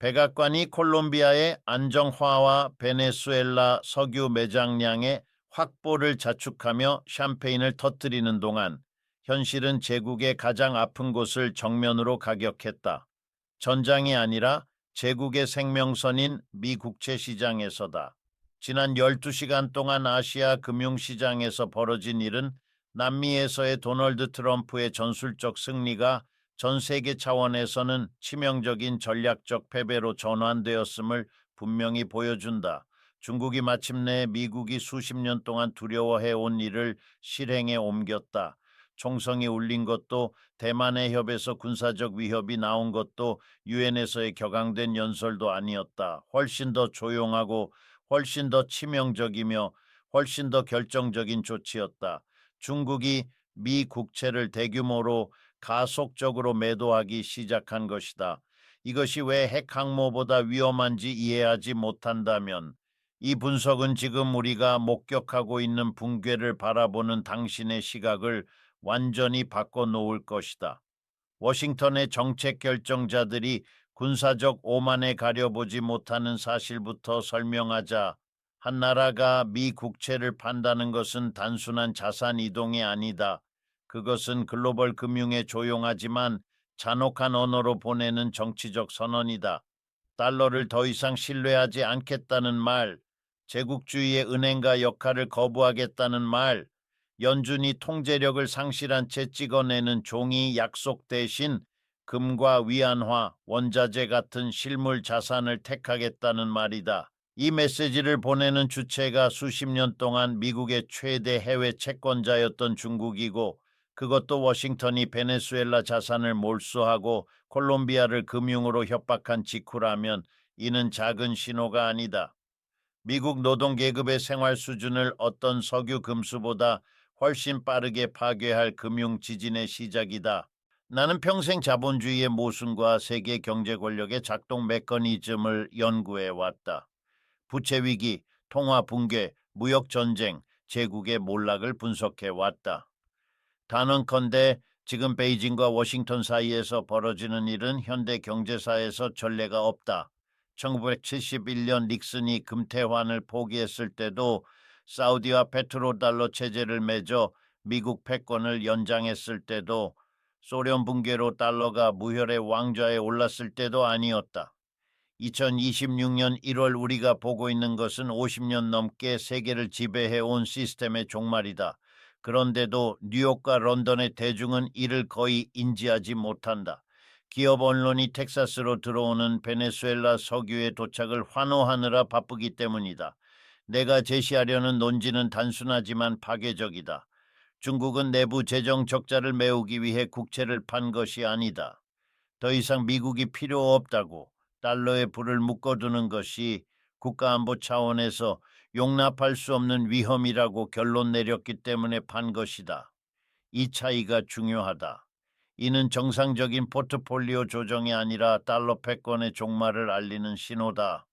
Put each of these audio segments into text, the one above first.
백악관이 콜롬비아의 안정화와 베네수엘라 석유 매장량의 확보를 자축하며 샴페인을 터뜨리는 동안 현실은 제국의 가장 아픈 곳을 정면으로 가격했다. 전장이 아니라 제국의 생명선인 미 국채 시장에서다. 지난 12시간 동안 아시아 금융시장에서 벌어진 일은 남미에서의 도널드 트럼프의 전술적 승리가 전 세계 차원에서는 치명적인 전략적 패배로 전환되었음을 분명히 보여준다. 중국이 마침내 미국이 수십 년 동안 두려워해온 일을 실행에 옮겼다. 총성이 울린 것도, 대만의 협에서 군사적 위협이 나온 것도, 유엔에서의 격앙된 연설도 아니었다. 훨씬 더 조용하고 훨씬 더 치명적이며 훨씬 더 결정적인 조치였다. 중국이 미 국채를 대규모로 가속적으로 매도하기 시작한 것이다. 이것이 왜 핵 항모보다 위험한지 이해하지 못한다면 이 분석은 지금 우리가 목격하고 있는 붕괴를 바라보는 당신의 시각을 완전히 바꿔놓을 것이다. 워싱턴의 정책 결정자들이 군사적 오만에 가려보지 못하는 사실부터 설명하자. 한 나라가 미 국채를 판다는 것은 단순한 자산 이동이 아니다. 그것은 글로벌 금융에 조용하지만 잔혹한 언어로 보내는 정치적 선언이다. 달러를 더 이상 신뢰하지 않겠다는 말, 제국주의의 은행가 역할을 거부하겠다는 말, 연준이 통제력을 상실한 채 찍어내는 종이 약속 대신 금과 위안화, 원자재 같은 실물 자산을 택하겠다는 말이다. 이 메시지를 보내는 주체가 수십 년 동안 미국의 최대 해외 채권자였던 중국이고, 그것도 워싱턴이 베네수엘라 자산을 몰수하고 콜롬비아를 금융으로 협박한 직후라면 이는 작은 신호가 아니다. 미국 노동계급의 생활 수준을 어떤 석유 금수보다 훨씬 빠르게 파괴할 금융 지진의 시작이다. 나는 평생 자본주의의 모순과 세계 경제 권력의 작동 메커니즘을 연구해 왔다. 부채 위기, 통화 붕괴, 무역 전쟁, 제국의 몰락을 분석해 왔다. 단언컨대 지금 베이징과 워싱턴 사이에서 벌어지는 일은 현대 경제사에서 전례가 없다. 1971년 닉슨이 금태환을 포기했을 때도, 사우디와 페트로달러 체제를 맺어 미국 패권을 연장했을 때도, 소련 붕괴로 달러가 무혈의 왕좌에 올랐을 때도 아니었다. 2026년 1월 우리가 보고 있는 것은 50년 넘게 세계를 지배해온 시스템의 종말이다. 그런데도 뉴욕과 런던의 대중은 이를 거의 인지하지 못한다. 기업 언론이 텍사스로 들어오는 베네수엘라 석유의 도착을 환호하느라 바쁘기 때문이다. 내가 제시하려는 논지는 단순하지만 파괴적이다. 중국은 내부 재정 적자를 메우기 위해 국채를 판 것이 아니다. 더 이상 미국이 필요 없다고 달러에 불을 묶어두는 것이 국가안보 차원에서 용납할 수 없는 위험이라고 결론 내렸기 때문에 판 것이다. 이 차이가 중요하다. 이는 정상적인 포트폴리오 조정이 아니라 달러 패권의 종말을 알리는 신호다.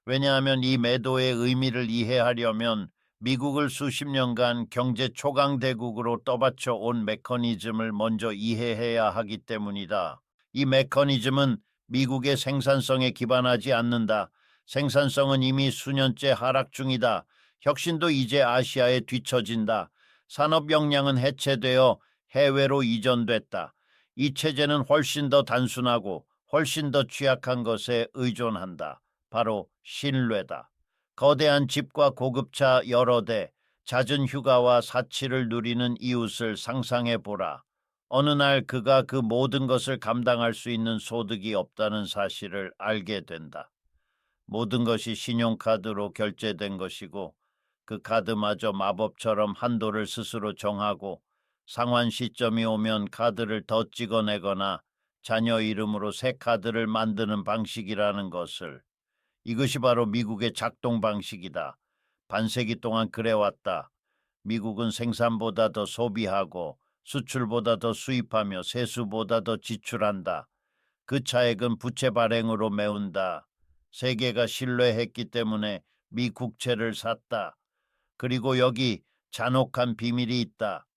왜냐하면 이 매도의 의미를 이해하려면 미국을 수십 년간 경제 초강대국으로 떠받쳐 온 메커니즘을 먼저 이해해야 하기 때문이다. 이 메커니즘은 미국의 생산성에 기반하지 않는다. 생산성은 이미 수년째 하락 중이다. 혁신도 이제 아시아에 뒤처진다. 산업 역량은 해체되어 해외로 이전됐다. 이 체제는 훨씬 더 단순하고 훨씬 더 취약한 것에 의존한다. 바로 신뢰다. 거대한 집과 고급차 여러 대, 잦은 휴가와 사치를 누리는 이웃을 상상해 보라. 어느 날 그가 그 모든 것을 감당할 수 있는 소득이 없다는 사실을 알게 된다. 모든 것이 신용카드로 결제된 것이고, 그 카드마저 마법처럼 한도를 스스로 정하고, 상환 시점이 오면 카드를 더 찍어내거나 자녀 이름으로 새 카드를 만드는 방식이라는 것을. 이것이 바로 미국의 작동 방식이다. 반세기 동안 그래왔다. 미국은 생산보다 더 소비하고 수출보다 더 수입하며 세수보다 더 지출한다. 그 차액은 부채 발행으로 메운다. 세계가 신뢰했기 때문에 미 국채를 샀다. 그리고 여기 잔혹한 비밀이 있다.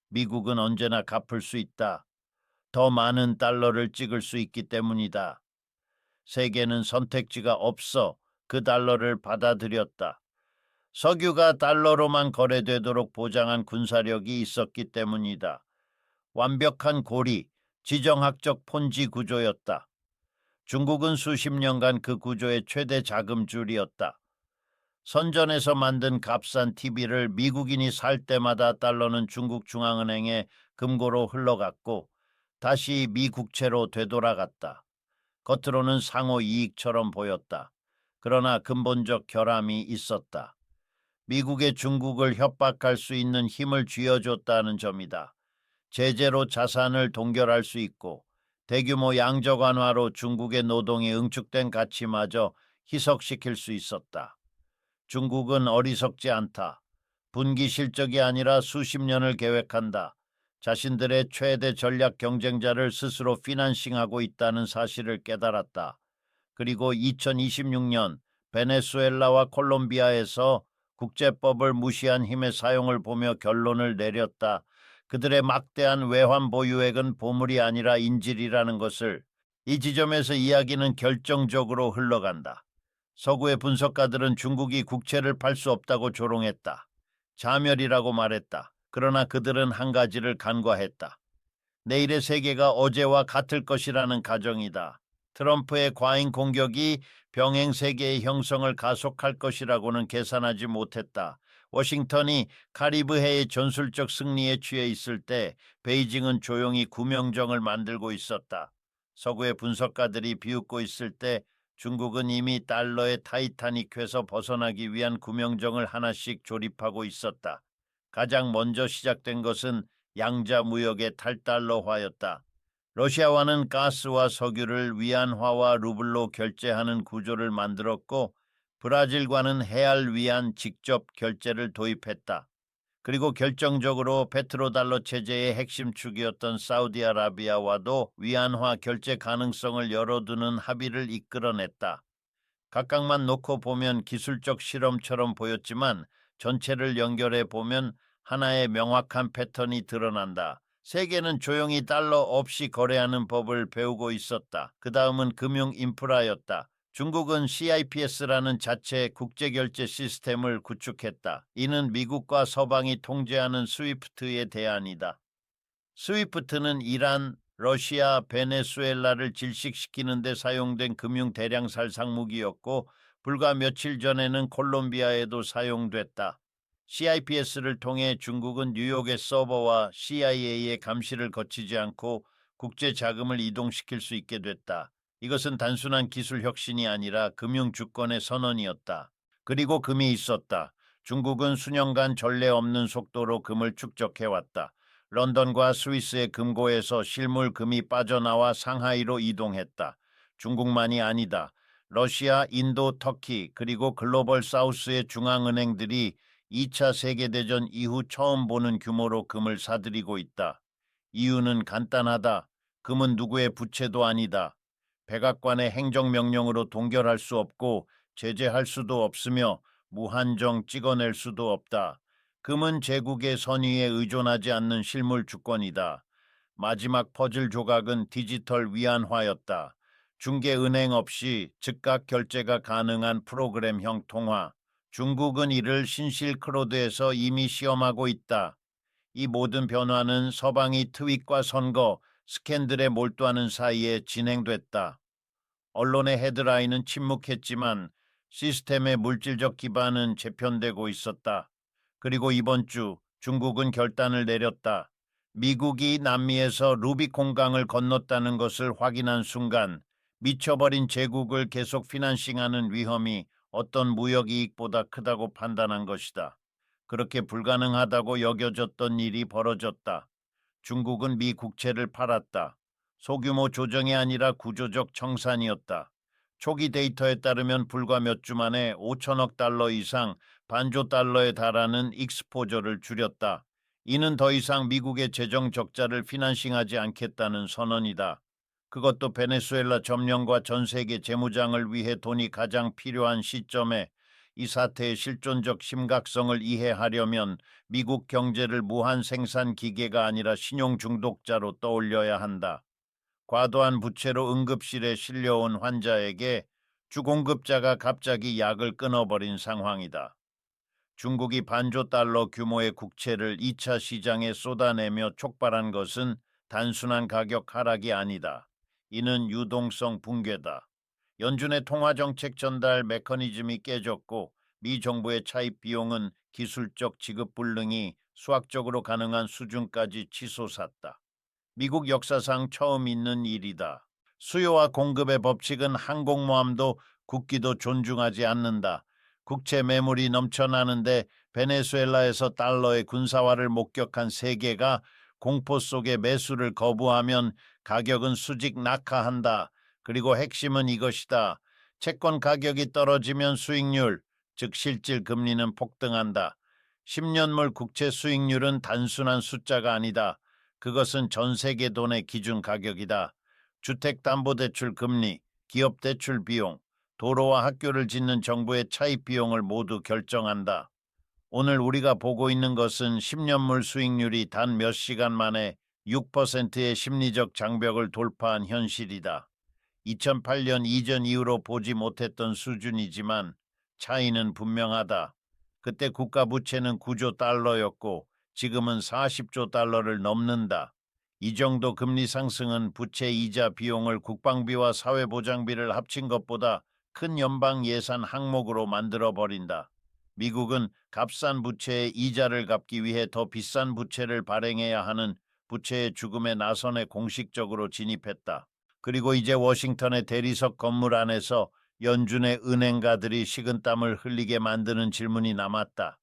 미국은 언제나 갚을 수 있다. 더 많은 달러를 찍을 수 있기 때문이다. 세계는 선택지가 없어 그 달러를 받아들였다. 석유가 달러로만 거래되도록 보장한 군사력이 있었기 때문이다. 완벽한 고리, 지정학적 폰지 구조였다. 중국은 수십 년간 그 구조의 최대 자금줄이었다. 선전에서 만든 값싼 TV를 미국인이 살 때마다 달러는 중국 중앙은행에 금고로 흘러갔고 다시 미국채로 되돌아갔다. 겉으로는 상호 이익처럼 보였다. 그러나 근본적 결함이 있었다. 미국의 중국을 협박할 수 있는 힘을 쥐어줬다는 점이다. 제재로 자산을 동결할 수 있고 대규모 양적 완화로 중국의 노동이 응축된 가치마저 희석시킬 수 있었다. 중국은 어리석지 않다. 분기 실적이 아니라 수십 년을 계획한다. 자신들의 최대 전략 경쟁자를 스스로 피난싱하고 있다는 사실을 깨달았다. 그리고 2026년 베네수엘라와 콜롬비아에서 국제법을 무시한 힘의 사용을 보며 결론을 내렸다. 그들의 막대한 외환 보유액은 보물이 아니라 인질이라는 것을. 이 지점에서 이야기는 결정적으로 흘러간다. 서구의 분석가들은 중국이 국채를 팔 수 없다고 조롱했다. 자멸이라고 말했다. 그러나 그들은 한 가지를 간과했다. 내일의 세계가 어제와 같을 것이라는 가정이다. 트럼프의 과잉 공격이 병행 세계의 형성을 가속할 것이라고는 계산하지 못했다. 워싱턴이 카리브해의 전술적 승리에 취해 있을 때 베이징은 조용히 구명정을 만들고 있었다. 서구의 분석가들이 비웃고 있을 때 중국은 이미 달러의 타이타닉에서 벗어나기 위한 구명정을 하나씩 조립하고 있었다. 가장 먼저 시작된 것은 양자 무역의 탈달러화였다. 러시아와는 가스와 석유를 위안화와 루블로 결제하는 구조를 만들었고 브라질과는 해알 위안 직접 결제를 도입했다. 그리고 결정적으로 페트로달러 체제의 핵심 축이었던 사우디아라비아와도 위안화 결제 가능성을 열어두는 합의를 이끌어냈다. 각각만 놓고 보면 기술적 실험처럼 보였지만 전체를 연결해 보면 하나의 명확한 패턴이 드러난다. 세계는 조용히 달러 없이 거래하는 법을 배우고 있었다. 그 다음은 금융 인프라였다. 중국은 CIPS라는 자체 국제결제 시스템을 구축했다. 이는 미국과 서방이 통제하는 스위프트의 대안이다. 스위프트는 이란, 러시아, 베네수엘라를 질식시키는 데 사용된 금융 대량살상 무기였고 불과 며칠 전에는 콜롬비아에도 사용됐다. CIPS를 통해 중국은 뉴욕의 서버와 CIA의 감시를 거치지 않고 국제 자금을 이동시킬 수 있게 됐다. 이것은 단순한 기술 혁신이 아니라 금융 주권의 선언이었다. 그리고 금이 있었다. 중국은 수년간 전례 없는 속도로 금을 축적해왔다. 런던과 스위스의 금고에서 실물 금이 빠져나와 상하이로 이동했다. 중국만이 아니다. 러시아, 인도, 터키 그리고 글로벌 사우스의 중앙은행들이 2차 세계대전 이후 처음 보는 규모로 금을 사들이고 있다. 이유는 간단하다. 금은 누구의 부채도 아니다. 백악관의 행정명령으로 동결할 수 없고 제재할 수도 없으며 무한정 찍어낼 수도 없다. 금은 제국의 선의에 의존하지 않는 실물 주권이다. 마지막 퍼즐 조각은 디지털 위안화였다. 중개은행 없이 즉각 결제가 가능한 프로그램형 통화. 중국은 이를 신실크로드에서 이미 시험하고 있다. 이 모든 변화는 서방이 트윗과 선거, 스캔들에 몰두하는 사이에 진행됐다. 언론의 헤드라인은 침묵했지만 시스템의 물질적 기반은 재편되고 있었다. 그리고 이번 주 중국은 결단을 내렸다. 미국이 남미에서 루비콘강을 건넜다는 것을 확인한 순간 미쳐버린 제국을 계속 피난싱하는 위험이 어떤 무역 이익보다 크다고 판단한 것이다. 그렇게 불가능하다고 여겨졌던 일이 벌어졌다. 중국은 미 국채를 팔았다. 소규모 조정이 아니라 구조적 청산이었다. 초기 데이터에 따르면 불과 몇 주 만에 5천억 달러 이상 반조 달러에 달하는 익스포저를 줄였다. 이는 더 이상 미국의 재정 적자를 피난싱하지 않겠다는 선언이다. 그것도 베네수엘라 점령과 전 세계 재무장을 위해 돈이 가장 필요한 시점에. 이 사태의 실존적 심각성을 이해하려면 미국 경제를 무한 생산 기계가 아니라 신용 중독자로 떠올려야 한다. 과도한 부채로 응급실에 실려온 환자에게 주공급자가 갑자기 약을 끊어버린 상황이다. 중국이 반조 달러 규모의 국채를 2차 시장에 쏟아내며 촉발한 것은 단순한 가격 하락이 아니다. 이는 유동성 붕괴다. 연준의 통화정책 전달 메커니즘이 깨졌고 미 정부의 차입 비용은 기술적 지급 불능이 수학적으로 가능한 수준까지 치솟았다. 미국 역사상 처음 있는 일이다. 수요와 공급의 법칙은 항공모함도 국기도 존중하지 않는다. 국채 매물이 넘쳐나는데 베네수엘라에서 달러의 군사화를 목격한 세계가 공포 속에 매수를 거부하면 가격은 수직 낙하한다. 그리고 핵심은 이것이다. 채권 가격이 떨어지면 수익률, 즉 실질 금리는 폭등한다. 10년물 국채 수익률은 단순한 숫자가 아니다. 그것은 전 세계 돈의 기준 가격이다. 주택담보대출 금리, 기업대출 비용, 도로와 학교를 짓는 정부의 차입 비용을 모두 결정한다. 오늘 우리가 보고 있는 것은 10년물 수익률이 단 몇 시간 만에 6%의 심리적 장벽을 돌파한 현실이다. 2008년 이전 이후로 보지 못했던 수준이지만 차이는 분명하다. 그때 국가 부채는 9조 달러였고 지금은 40조 달러를 넘는다. 이 정도 금리 상승은 부채 이자 비용을 국방비와 사회보장비를 합친 것보다 큰 연방 예산 항목으로 만들어버린다. 미국은 값싼 부채의 이자를 갚기 위해 더 비싼 부채를 발행해야 하는 부채의 죽음의 나선에 공식적으로 진입했다. 그리고 이제 워싱턴의 대리석 건물 안에서 연준의 은행가들이 식은땀을 흘리게 만드는 질문이 남았다.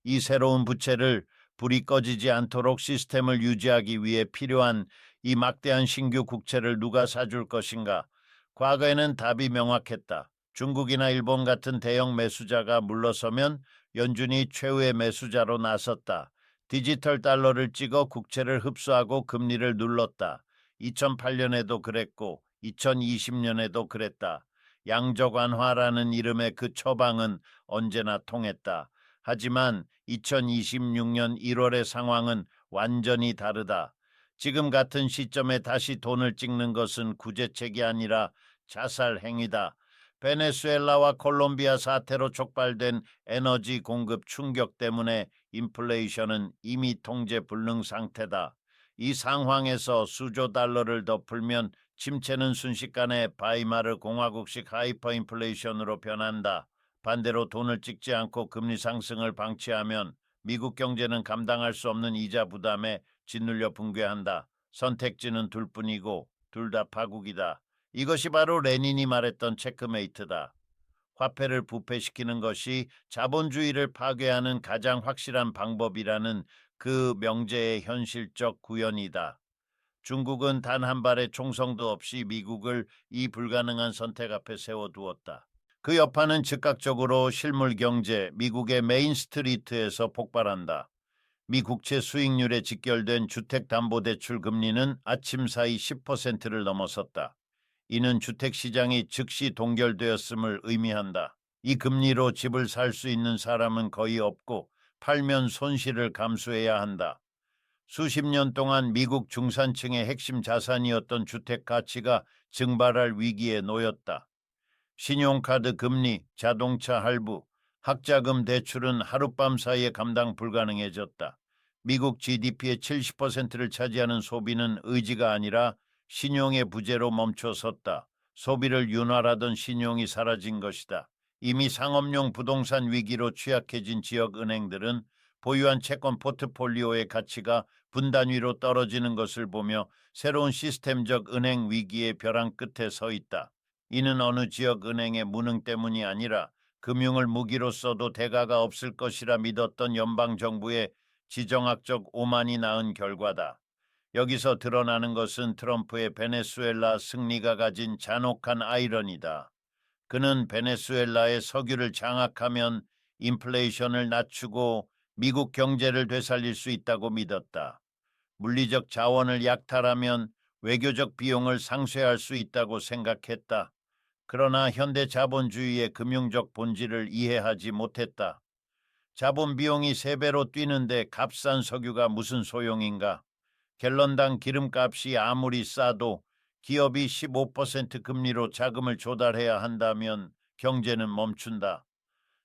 이 새로운 부채를 불이 꺼지지 않도록 시스템을 유지하기 위해 필요한 이 막대한 신규 국채를 누가 사줄 것인가? 과거에는 답이 명확했다. 중국이나 일본 같은 대형 매수자가 물러서면 연준이 최후의 매수자로 나섰다. 디지털 달러를 찍어 국채를 흡수하고 금리를 눌렀다. 2008년에도 그랬고 2020년에도 그랬다. 양적 완화라는 이름의 그 처방은 언제나 통했다. 하지만 2026년 1월의 상황은 완전히 다르다. 지금 같은 시점에 다시 돈을 찍는 것은 구제책이 아니라 자살 행위다. 베네수엘라와 콜롬비아 사태로 촉발된 에너지 공급 충격 때문에 인플레이션은 이미 통제 불능 상태다. 이 상황에서 수조 달러를 더 풀면 침체는 순식간에 바이마르 공화국식 하이퍼 인플레이션으로 변한다. 반대로 돈을 찍지 않고 금리 상승을 방치하면 미국 경제는 감당할 수 없는 이자 부담에 짓눌려 붕괴한다. 선택지는 둘뿐이고 둘 다 파국이다. 이것이 바로 레닌이 말했던 체크메이트다. 화폐를 부패시키는 것이 자본주의를 파괴하는 가장 확실한 방법이라는 그 명제의 현실적 구현이다. 중국은 단 한 발의 총성도 없이 미국을 이 불가능한 선택 앞에 세워두었다. 그 여파는 즉각적으로 실물 경제, 미국의 메인스트리트에서 폭발한다. 미 국채 수익률에 직결된 주택담보대출 금리는 아침 사이 10%를 넘어섰다. 이는 주택시장이 즉시 동결되었음을 의미한다. 이 금리로 집을 살 수 있는 사람은 거의 없고 팔면 손실을 감수해야 한다. 수십 년 동안 미국 중산층의 핵심 자산이었던 주택 가치가 증발할 위기에 놓였다. 신용카드 금리, 자동차 할부, 학자금 대출은 하룻밤 사이에 감당 불가능해졌다. 미국 GDP의 70%를 차지하는 소비는 의지가 아니라 신용의 부재로 멈춰섰다. 소비를 윤활하던 신용이 사라진 것이다. 이미 상업용 부동산 위기로 취약해진 지역 은행들은 보유한 채권 포트폴리오의 가치가 분단위로 떨어지는 것을 보며 새로운 시스템적 은행 위기의 벼랑 끝에 서 있다. 이는 어느 지역 은행의 무능 때문이 아니라 금융을 무기로 써도 대가가 없을 것이라 믿었던 연방정부의 지정학적 오만이 낳은 결과다. 여기서 드러나는 것은 트럼프의 베네수엘라 승리가 가진 잔혹한 아이러니다. 그는 베네수엘라의 석유를 장악하면 인플레이션을 낮추고 미국 경제를 되살릴 수 있다고 믿었다. 물리적 자원을 약탈하면 외교적 비용을 상쇄할 수 있다고 생각했다. 그러나 현대 자본주의의 금융적 본질을 이해하지 못했다. 자본 비용이 3배로 뛰는데 값싼 석유가 무슨 소용인가? 갤런당 기름값이 아무리 싸도 기업이 15% 금리로 자금을 조달해야 한다면 경제는 멈춘다.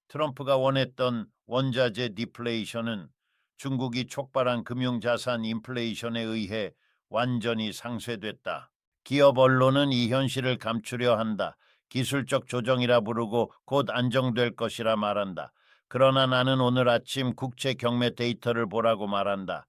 트럼프가 원했던 원자재 디플레이션은 중국이 촉발한 금융자산 인플레이션에 의해 완전히 상쇄됐다. 기업 언론은 이 현실을 감추려 한다. 기술적 조정이라 부르고 곧 안정될 것이라 말한다. 그러나 나는 오늘 아침 국채 경매 데이터를 보라고 말한다.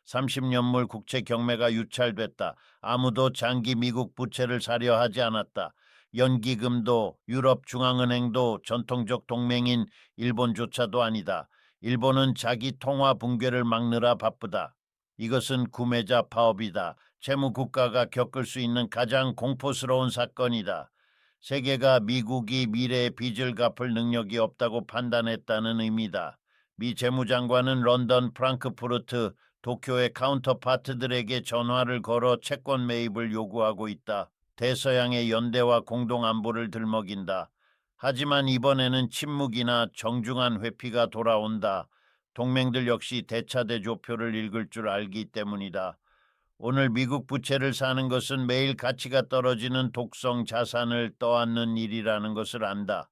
30년물 국채 경매가 유찰됐다. 아무도 장기 미국 부채를 사려 하지 않았다. 연기금도 유럽중앙은행도 전통적 동맹인 일본조차도 아니다. 일본은 자기 통화 붕괴를 막느라 바쁘다. 이것은 구매자 파업이다. 채무국가가 겪을 수 있는 가장 공포스러운 사건이다. 세계가 미국이 미래의 빚을 갚을 능력이 없다고 판단했다는 의미다. 미 재무장관은 런던, 프랑크푸르트, 도쿄의 카운터파트들에게 전화를 걸어 채권 매입을 요구하고 있다. 대서양의 연대와 공동안보를 들먹인다. 하지만 이번에는 침묵이나 정중한 회피가 돌아온다. 동맹들 역시 대차대조표를 읽을 줄 알기 때문이다. 오늘 미국 부채를 사는 것은 매일 가치가 떨어지는 독성 자산을 떠안는 일이라는 것을 안다.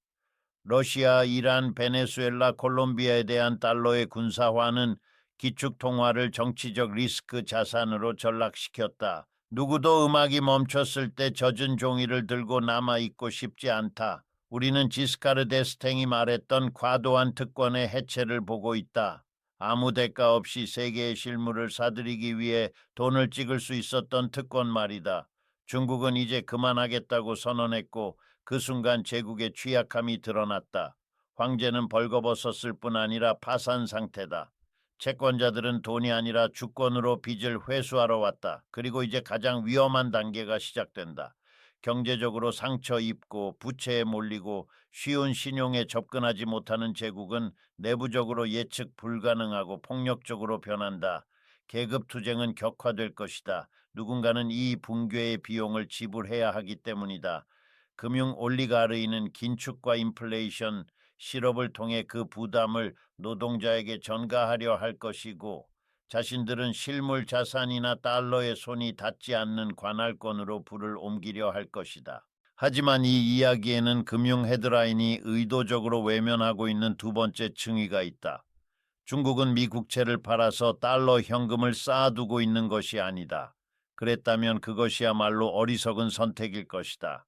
러시아, 이란, 베네수엘라, 콜롬비아에 대한 달러의 군사화는 기축통화를 정치적 리스크 자산으로 전락시켰다. 누구도 음악이 멈췄을 때 젖은 종이를 들고 남아있고 싶지 않다. 우리는 지스카르 데스탱이 말했던 과도한 특권의 해체를 보고 있다. 아무 대가 없이 세계의 실물을 사들이기 위해 돈을 찍을 수 있었던 특권 말이다. 중국은 이제 그만하겠다고 선언했고 그 순간 제국의 취약함이 드러났다. 황제는 벌거벗었을 뿐 아니라 파산 상태다. 채권자들은 돈이 아니라 주권으로 빚을 회수하러 왔다. 그리고 이제 가장 위험한 단계가 시작된다. 경제적으로 상처 입고 부채에 몰리고 쉬운 신용에 접근하지 못하는 제국은 내부적으로 예측 불가능하고 폭력적으로 변한다. 계급 투쟁은 격화될 것이다. 누군가는 이 붕괴의 비용을 지불해야 하기 때문이다. 금융 올리가르이는 긴축과 인플레이션, 실업을 통해 그 부담을 노동자에게 전가하려 할 것이고 자신들은 실물 자산이나 달러에 손이 닿지 않는 관할권으로 불을 옮기려 할 것이다. 하지만 이 이야기에는 금융 헤드라인이 의도적으로 외면하고 있는 두 번째 층위가 있다. 중국은 미국채를 팔아서 달러 현금을 쌓아두고 있는 것이 아니다. 그랬다면 그것이야말로 어리석은 선택일 것이다.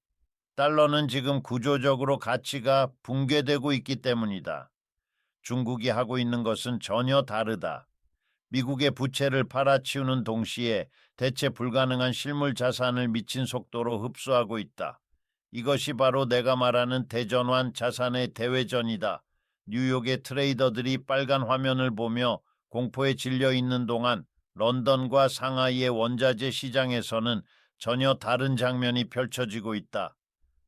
달러는 지금 구조적으로 가치가 붕괴되고 있기 때문이다. 중국이 하고 있는 것은 전혀 다르다. 미국의 부채를 팔아치우는 동시에 대체 불가능한 실물 자산을 미친 속도로 흡수하고 있다. 이것이 바로 내가 말하는 대전환 자산의 대회전이다. 뉴욕의 트레이더들이 빨간 화면을 보며 공포에 질려 있는 동안 런던과 상하이의 원자재 시장에서는 전혀 다른 장면이 펼쳐지고 있다.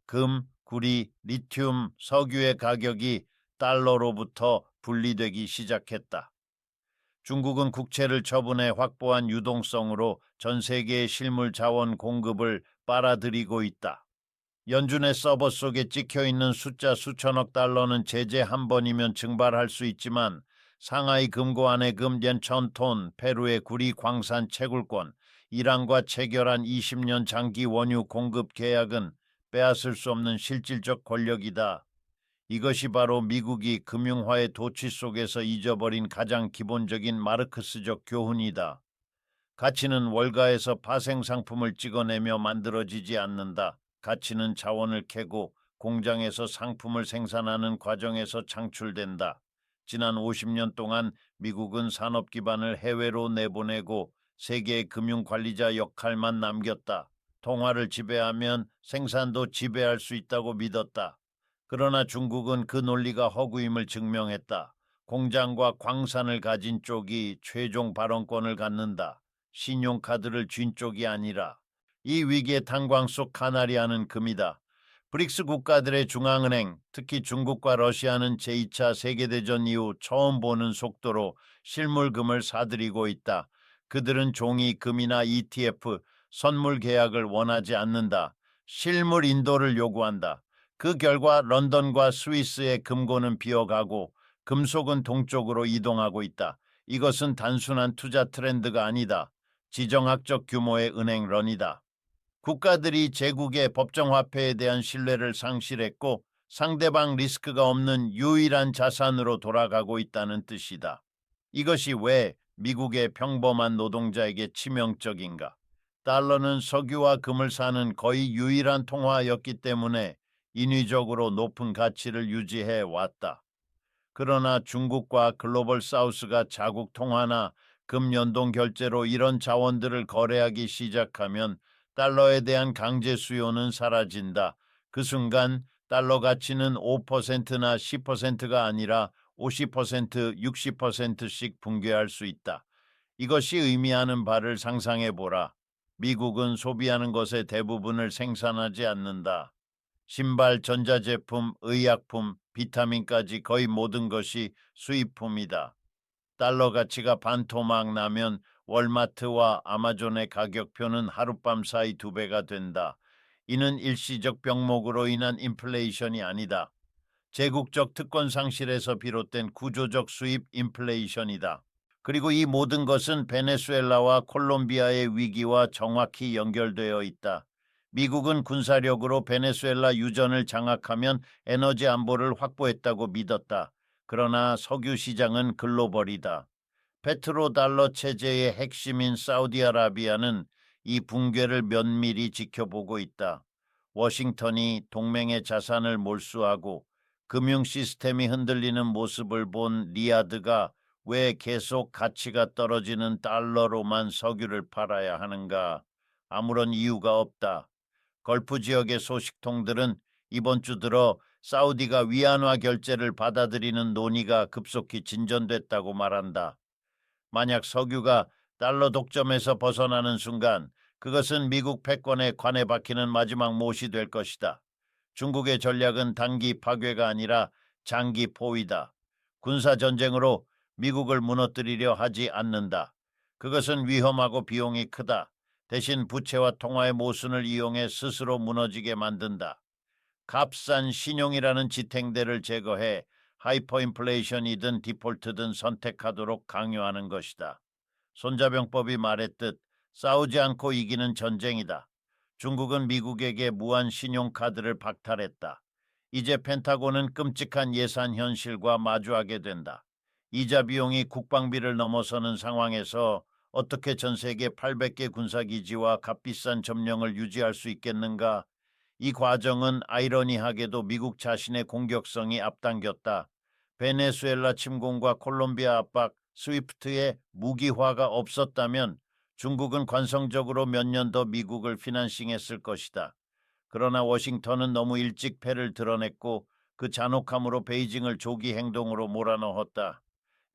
금, 구리, 리튬, 석유의 가격이 달러로부터 분리되기 시작했다. 중국은 국채를 처분해 확보한 유동성으로 전 세계의 실물 자원 공급을 빨아들이고 있다. 연준의 서버 속에 찍혀있는 숫자 수천억 달러는 제재 한 번이면 증발할 수 있지만 상하이 금고안의 금 옌천톤, 페루의 구리 광산 채굴권, 이란과 체결한 20년 장기 원유 공급 계약은 빼앗을 수 없는 실질적 권력이다. 이것이 바로 미국이 금융화의 도취 속에서 잊어버린 가장 기본적인 마르크스적 교훈이다. 가치는 월가에서 파생 상품을 찍어내며 만들어지지 않는다. 가치는 자원을 캐고 공장에서 상품을 생산하는 과정에서 창출된다. 지난 50년 동안 미국은 산업 기반을 해외로 내보내고 세계의 금융관리자 역할만 남겼다. 통화를 지배하면 생산도 지배할 수 있다고 믿었다. 그러나 중국은 그 논리가 허구임을 증명했다. 공장과 광산을 가진 쪽이 최종 발언권을 갖는다. 신용카드를 쥔 쪽이 아니라. 이 위기의 탄광 속 카나리아는 금이다. 브릭스 국가들의 중앙은행, 특히 중국과 러시아는 제2차 세계대전 이후 처음 보는 속도로 실물금을 사들이고 있다. 그들은 종이 금이나 ETF, 선물 계약을 원하지 않는다. 실물 인도를 요구한다. 그 결과 런던과 스위스의 금고는 비어가고 금속은 동쪽으로 이동하고 있다. 이것은 단순한 투자 트렌드가 아니다. 지정학적 규모의 은행런이다. 국가들이 제국의 법정화폐에 대한 신뢰를 상실했고 상대방 리스크가 없는 유일한 자산으로 돌아가고 있다는 뜻이다. 이것이 왜 미국의 평범한 노동자에게 치명적인가? 달러는 석유와 금을 사는 거의 유일한 통화였기 때문에 인위적으로 높은 가치를 유지해 왔다. 그러나 중국과 글로벌 사우스가 자국 통화나 금 연동 결제로 이런 자원들을 거래하기 시작하면 달러에 대한 강제 수요는 사라진다. 그 순간 달러 가치는 5%나 10%가 아니라 50%, 60%씩 붕괴할 수 있다. 이것이 의미하는 바를 상상해 보라. 미국은 소비하는 것의 대부분을 생산하지 않는다. 신발, 전자제품, 의약품, 비타민까지 거의 모든 것이 수입품이다. 달러 가치가 반토막 나면 월마트와 아마존의 가격표는 하룻밤 사이 2배가 된다. 이는 일시적 병목으로 인한 인플레이션이 아니다. 제국적 특권 상실에서 비롯된 구조적 수입 인플레이션이다. 그리고 이 모든 것은 베네수엘라와 콜롬비아의 위기와 정확히 연결되어 있다. 미국은 군사력으로 베네수엘라 유전을 장악하면 에너지 안보를 확보했다고 믿었다. 그러나 석유 시장은 글로벌이다. 페트로달러 체제의 핵심인 사우디아라비아는 이 붕괴를 면밀히 지켜보고 있다. 워싱턴이 동맹의 자산을 몰수하고 금융 시스템이 흔들리는 모습을 본 리야드가 왜 계속 가치가 떨어지는 달러로만 석유를 팔아야 하는가? 아무런 이유가 없다. 걸프 지역의 소식통들은 이번 주 들어 사우디가 위안화 결제를 받아들이는 논의가 급속히 진전됐다고 말한다. 만약 석유가 달러 독점에서 벗어나는 순간 그것은 미국 패권에 관에 박히는 마지막 못이 될 것이다. 중국의 전략은 단기 파괴가 아니라 장기 포위다. 군사전쟁으로 미국을 무너뜨리려 하지 않는다. 그것은 위험하고 비용이 크다. 대신 부채와 통화의 모순을 이용해 스스로 무너지게 만든다. 값싼 신용이라는 지탱대를 제거해 하이퍼인플레이션이든 디폴트든 선택하도록 강요하는 것이다. 손자병법이 말했듯 싸우지 않고 이기는 전쟁이다. 중국은 미국에게 무한 신용카드를 박탈했다. 이제 펜타곤은 끔찍한 예산 현실과 마주하게 된다. 이자 비용이 국방비를 넘어서는 상황에서 어떻게 전 세계 800개 군사기지와 값비싼 점령을 유지할 수 있겠는가? 이 과정은 아이러니하게도 미국 자신의 공격성이 앞당겼다. 베네수엘라 침공과 콜롬비아 압박, 스위프트의 무기화가 없었다면 중국은 관성적으로 몇 년 더 미국을 피난싱했을 것이다. 그러나 워싱턴은 너무 일찍 패를 드러냈고 그 잔혹함으로 베이징을 조기 행동으로 몰아넣었다.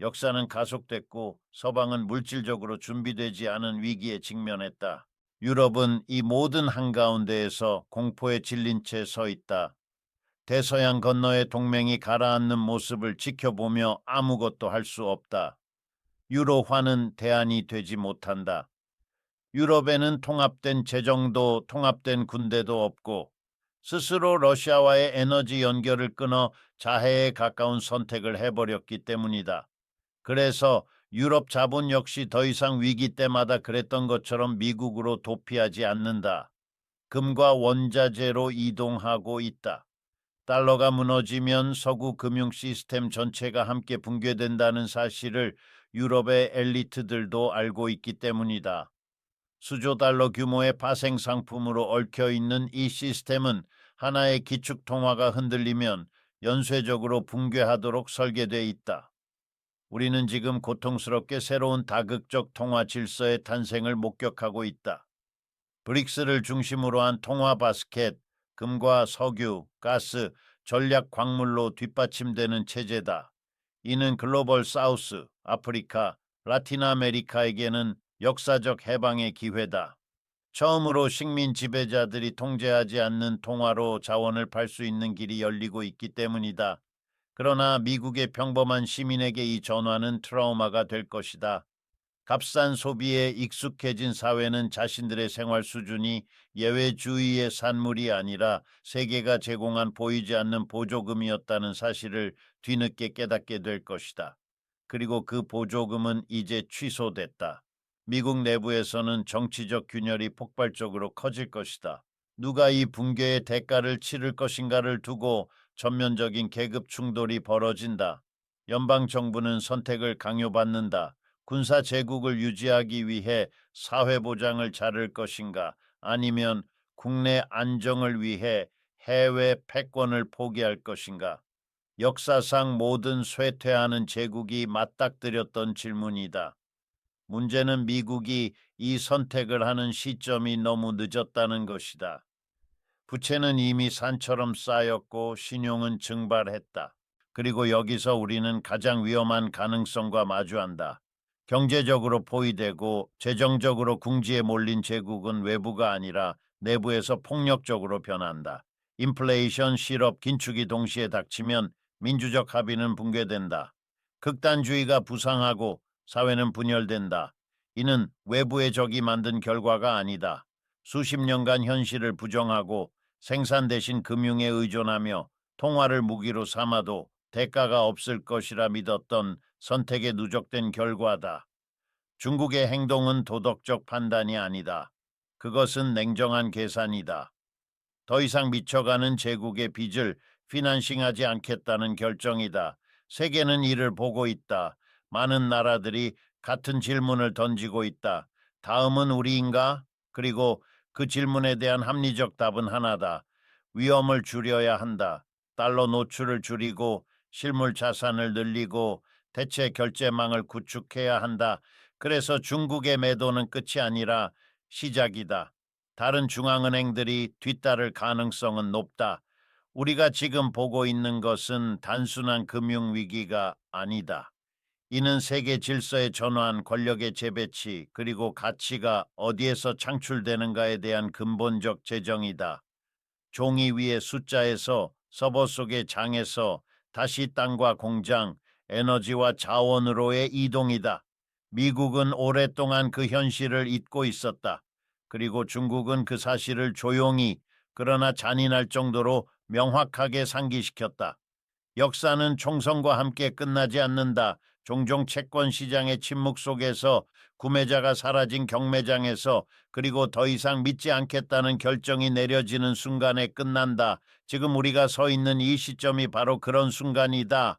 역사는 가속됐고 서방은 물질적으로 준비되지 않은 위기에 직면했다. 유럽은 이 모든 한가운데에서 공포에 질린 채 서 있다. 대서양 건너의 동맹이 가라앉는 모습을 지켜보며 아무것도 할 수 없다. 유로화는 대안이 되지 못한다. 유럽에는 통합된 재정도 통합된 군대도 없고 스스로 러시아와의 에너지 연결을 끊어 자해에 가까운 선택을 해버렸기 때문이다. 그래서 유럽 자본 역시 더 이상 위기 때마다 그랬던 것처럼 미국으로 도피하지 않는다. 금과 원자재로 이동하고 있다. 달러가 무너지면 서구 금융 시스템 전체가 함께 붕괴된다는 사실을 유럽의 엘리트들도 알고 있기 때문이다. 수조 달러 규모의 파생 상품으로 얽혀 있는 이 시스템은 하나의 기축 통화가 흔들리면 연쇄적으로 붕괴하도록 설계돼 있다. 우리는 지금 고통스럽게 새로운 다극적 통화 질서의 탄생을 목격하고 있다. 브릭스를 중심으로 한 통화 바스켓, 금과 석유, 가스, 전략 광물로 뒷받침되는 체제다. 이는 글로벌 사우스, 아프리카, 라틴 아메리카에게는 역사적 해방의 기회다. 처음으로 식민 지배자들이 통제하지 않는 통화로 자원을 팔 수 있는 길이 열리고 있기 때문이다. 그러나 미국의 평범한 시민에게 이 전환은 트라우마가 될 것이다. 값싼 소비에 익숙해진 사회는 자신들의 생활 수준이 예외주의의 산물이 아니라 세계가 제공한 보이지 않는 보조금이었다는 사실을 뒤늦게 깨닫게 될 것이다. 그리고 그 보조금은 이제 취소됐다. 미국 내부에서는 정치적 균열이 폭발적으로 커질 것이다. 누가 이 붕괴의 대가를 치를 것인가를 두고 전면적인 계급 충돌이 벌어진다. 연방 정부는 선택을 강요받는다. 군사 제국을 유지하기 위해 사회 보장을 자를 것인가, 아니면 국내 안정을 위해 해외 패권을 포기할 것인가. 역사상 모든 쇠퇴하는 제국이 맞닥뜨렸던 질문이다. 문제는 미국이 이 선택을 하는 시점이 너무 늦었다는 것이다. 부채는 이미 산처럼 쌓였고 신용은 증발했다. 그리고 여기서 우리는 가장 위험한 가능성과 마주한다. 경제적으로 포위되고 재정적으로 궁지에 몰린 제국은 외부가 아니라 내부에서 폭력적으로 변한다. 인플레이션, 실업, 긴축이 동시에 닥치면 민주적 합의는 붕괴된다. 극단주의가 부상하고 사회는 분열된다. 이는 외부의 적이 만든 결과가 아니다. 수십 년간 현실을 부정하고 생산 대신 금융에 의존하며 통화를 무기로 삼아도 대가가 없을 것이라 믿었던 선택의 누적된 결과다. 중국의 행동은 도덕적 판단이 아니다. 그것은 냉정한 계산이다. 더 이상 미쳐가는 제국의 빚을 피난싱하지 않겠다는 결정이다. 세계는 이를 보고 있다. 많은 나라들이 같은 질문을 던지고 있다. 다음은 우리인가? 그리고 그 질문에 대한 합리적 답은 하나다. 위험을 줄여야 한다. 달러 노출을 줄이고 실물 자산을 늘리고 대체 결제망을 구축해야 한다. 그래서 중국의 매도는 끝이 아니라 시작이다. 다른 중앙은행들이 뒤따를 가능성은 높다. 우리가 지금 보고 있는 것은 단순한 금융위기가 아니다. 이는 세계 질서의 전환, 권력의 재배치, 그리고 가치가 어디에서 창출되는가에 대한 근본적 재정이다. 종이 위의 숫자에서 서버 속의 장에서 다시 땅과 공장, 에너지와 자원으로의 이동이다. 미국은 오랫동안 그 현실을 잊고 있었다. 그리고 중국은 그 사실을 조용히, 그러나 잔인할 정도로 명확하게 상기시켰다. 역사는 총선과 함께 끝나지 않는다. 종종 채권 시장의 침묵 속에서, 구매자가 사라진 경매장에서, 그리고 더 이상 믿지 않겠다는 결정이 내려지는 순간에 끝난다. 지금 우리가 서 있는 이 시점이 바로 그런 순간이다.